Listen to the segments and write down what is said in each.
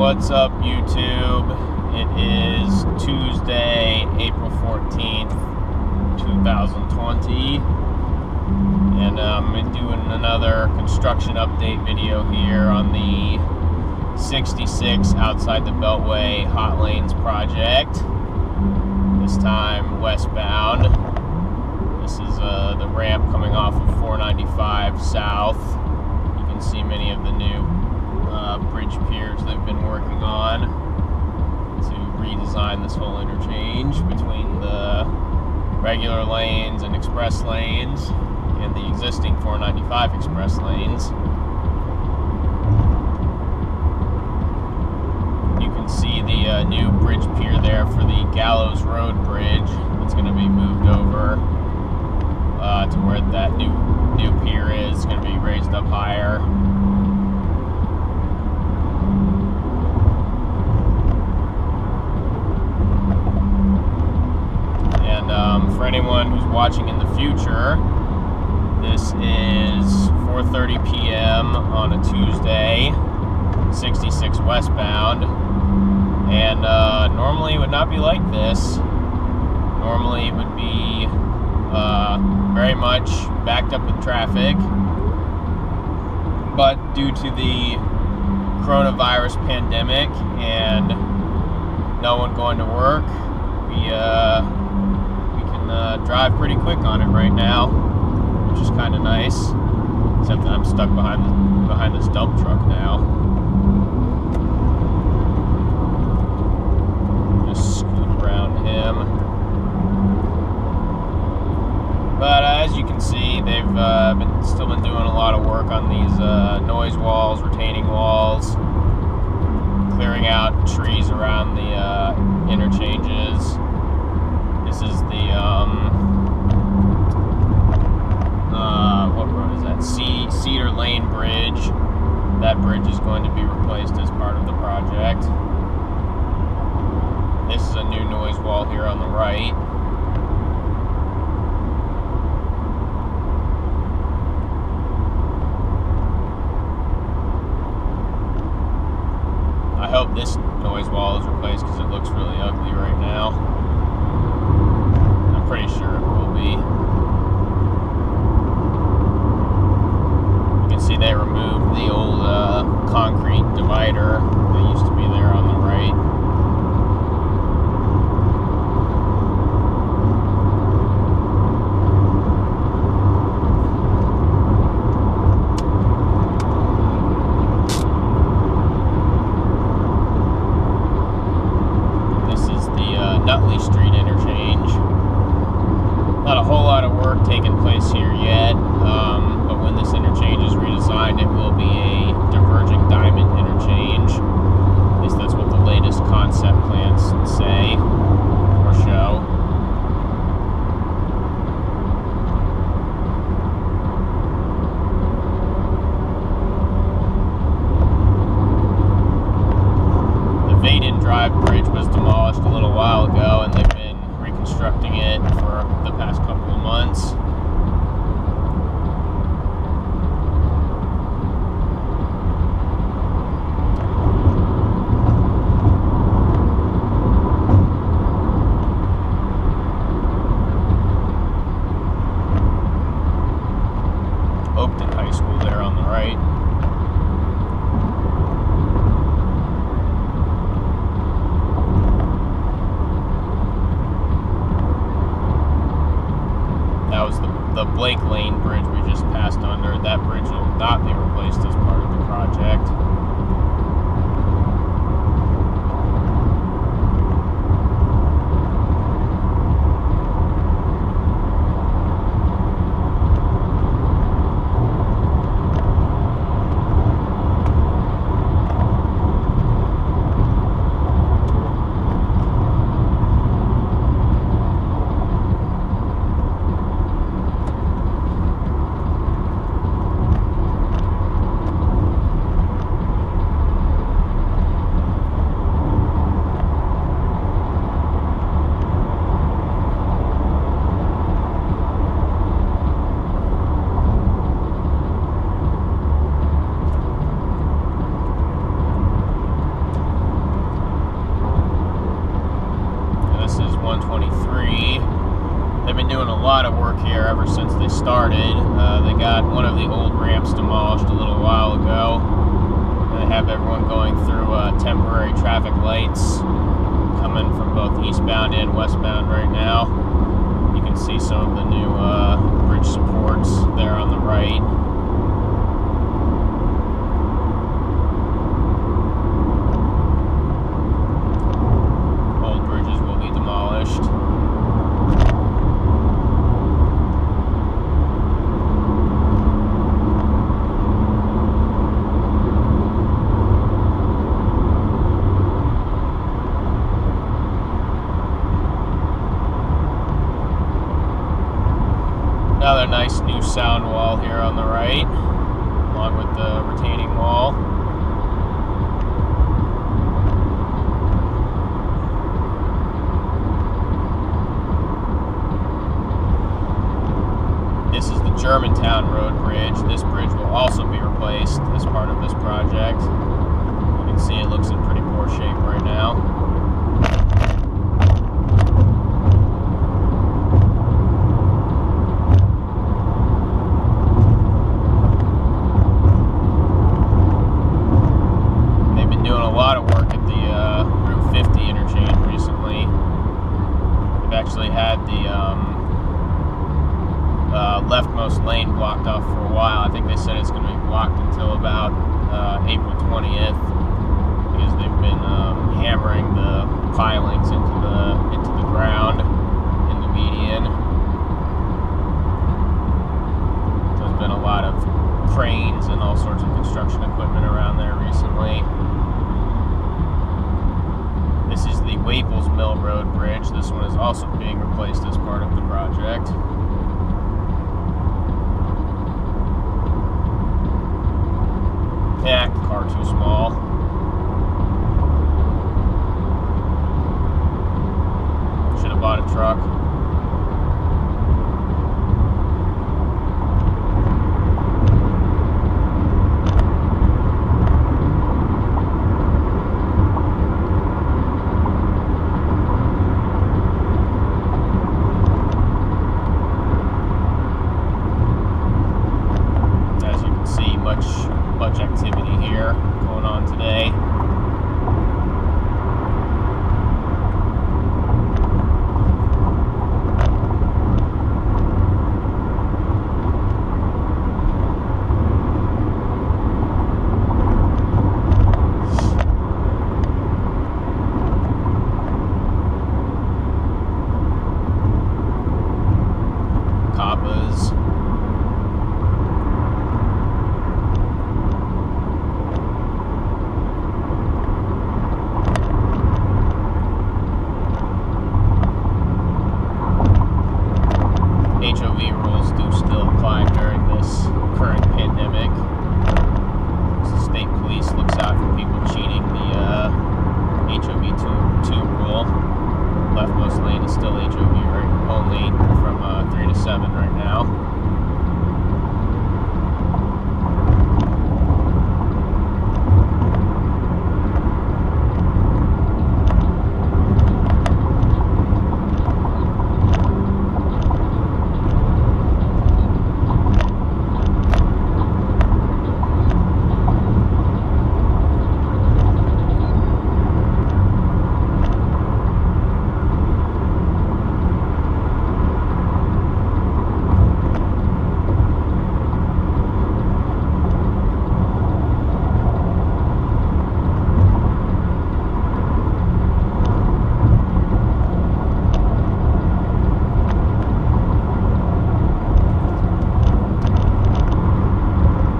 What's up, YouTube? It is Tuesday, April 14th, 2020, and I'm doing another construction update video here on the 66 outside the Beltway Hot Lanes project, this time westbound. This is the ramp coming off of 495 south. You can see many of the new bridge piers they've been working on to redesign this whole interchange between the regular lanes and express lanes and the existing 495 express lanes. You can see the new bridge pier there for the Gallows Road bridge. It's going to be moved over to where that new pier is. It's going to be raised up higher. For anyone who's watching in the future, this is 4:30 p.m. on a Tuesday, 66 westbound, and normally it would not be like this. Normally it would be very much backed up with traffic, but due to the coronavirus pandemic and no one going to work, we drive pretty quick on it right now, which is kind of nice, except that I'm stuck behind this dump truck now. Just scoot around him. But as you can see, they've still been doing a lot of work on these noise walls, retaining walls, clearing out trees around the interchanges. This is the, what road is that? Cedar Lane Bridge. That bridge is going to be replaced as part of the project. This is a new noise wall here on the right. I hope this noise wall is replaced because it looks really ugly right now. Pretty sure it will be. You can see they removed the old concrete divider that used to be there on the right. This is the Dudley Street interchange. Not a whole lot of work taking place here yet, but when this interchange is redesigned, it will be a diverging diamond interchange. At least that's what the latest concept plans say or show. The Vaden Drive Bridge was demolished a little while ago, and they've been reconstructing it for the past couple of months. Oakton High School there on the right. That was the Blake Lane Bridge we just passed under. That bridge will not be replaced as part of the project. work here ever since they started. They got one of the old ramps demolished a little while ago. And they have everyone going through temporary traffic lights coming from both eastbound and westbound right now. You can see some of the new bridge supports there on the right. Old bridges will be demolished. Another nice new sound wall here on the right, along with the retaining wall. This is the Germantown Road bridge. This bridge will also be replaced as part of this project. You can see it looks in pretty poor shape right now. Had the leftmost lane blocked off for a while. I think they said it's going to be blocked until about April 20th because they've been hammering the pilings into the ground in the median. There's been a lot of cranes and all sorts of construction equipment around there recently. This is the Waifus Blvd bridge. This one is also being replaced as part of the project. Yeah, car too small. Should have bought a truck. Much activity here going on today. Kappas. HOV rules do still apply during this current pandemic. So state police looks out for people cheating the HOV 2 rule. Leftmost lane is still HOV only from 3 to 7 right now.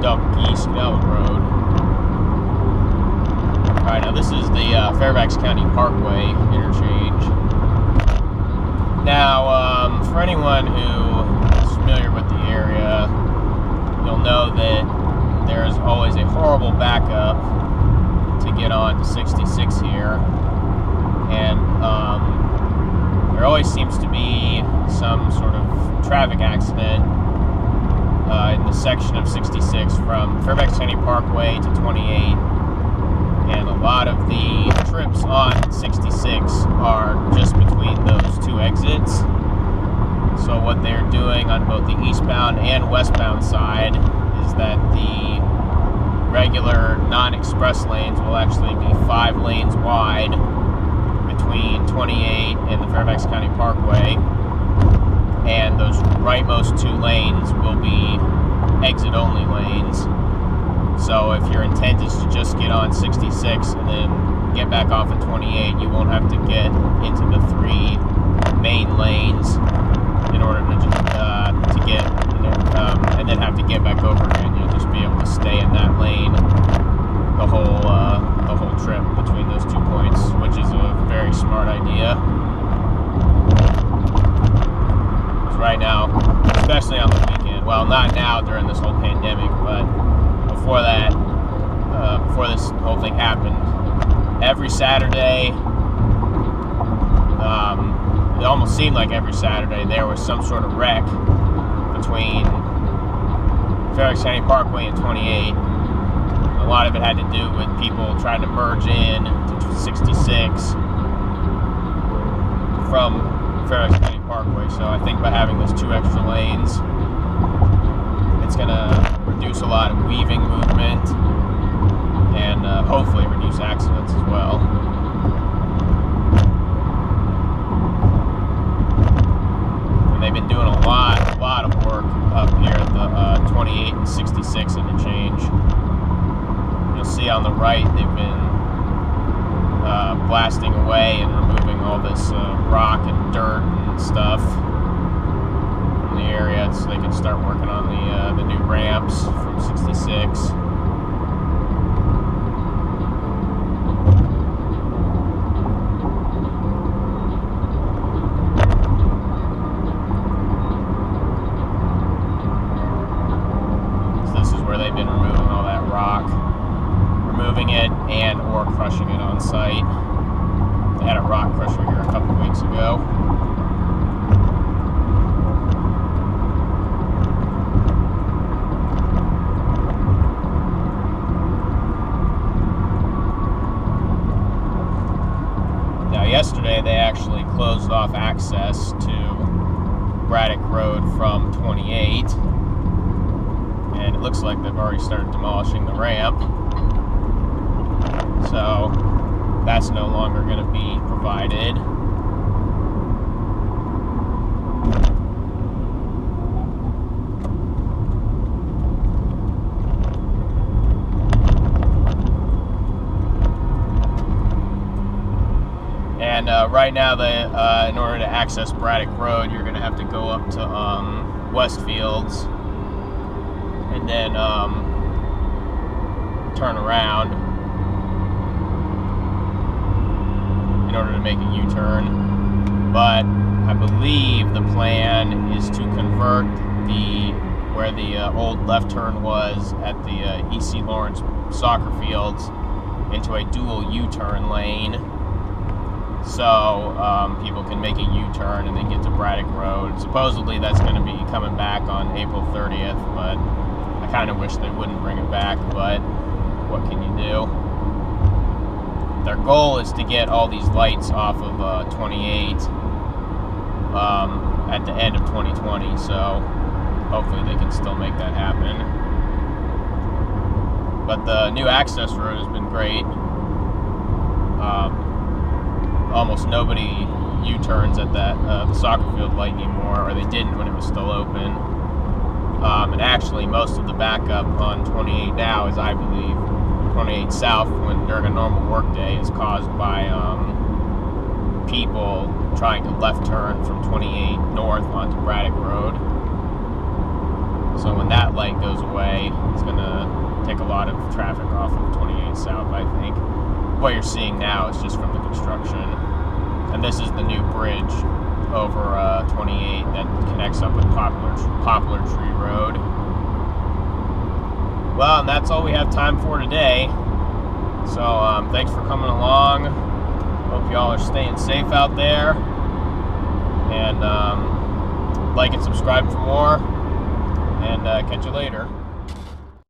Dudley Road. Alright, now this is the Fairfax County Parkway interchange. Now, for anyone who is familiar with the area, you'll know that there's always a horrible backup to get on to 66 here. And there always seems to be some sort of traffic accident in the section of 66 from Fairfax County Parkway to 28, and a lot of the trips on 66 are just between those two exits. So what they're doing on both the eastbound and westbound side is that the regular non-express lanes will actually be 5 lanes wide between 28 and the Fairfax County Parkway, and those rightmost 2 lanes will be exit-only lanes. So if your intent is to just get on 66 and then get back off at 28, you won't have to get into the 3 main lanes in order to get, and then have to get back over again. You'll just be able to stay in that lane the whole trip between those 2 points, which is a very smart idea. Because right now, especially on the weekend, well, not now during this whole pandemic, but before that, before this whole thing happened, every Saturday, it almost seemed like every Saturday there was some sort of wreck between Fairfax County Parkway and 28. A lot of it had to do with people trying to merge in to 66 from Fairfax County Parkway. So I think by having those 2 extra lanes, it's going to reduce a lot of weaving movement and hopefully reduce accidents as well. And they've been doing a lot of work up here at the 28 and 66 interchange. You'll see on the right they've been blasting away and removing all this rock and dirt and stuff from the area so they can start working on the new ramps from 66. They've been removing all that rock, removing it and or crushing it on site. They had a rock crusher here a couple weeks ago. Now yesterday they actually closed off access to Braddock Road from 28. And it looks like they've already started demolishing the ramp. So that's no longer going to be provided. And right now, in order to access Braddock Road, you're going to have to go up to Westfields and then turn around in order to make a U-turn. But I believe the plan is to convert where the old left turn was at the E.C. Lawrence soccer fields into a dual U-turn lane, so people can make a U-turn and then get to Braddock Road. Supposedly that's going to be coming back on April 30th, but I kind of wish they wouldn't bring it back, but what can you do? Their goal is to get all these lights off of 28 at the end of 2020, so hopefully they can still make that happen. But the new access road has been great. Almost nobody U-turns at the soccer field light anymore, or they didn't when it was still open. And actually, most of the backup on 28 now is, I believe, 28 South when during a normal work day is caused by people trying to left turn from 28 North onto Braddock Road. So when that light goes away, it's going to take a lot of traffic off of 28 South, I think. What you're seeing now is just from the construction. And this is the new bridge over 28 that connects up with Poplar Tree Road. Well, and that's all we have time for today. So thanks for coming along. Hope y'all are staying safe out there. And like and subscribe for more. And catch you later.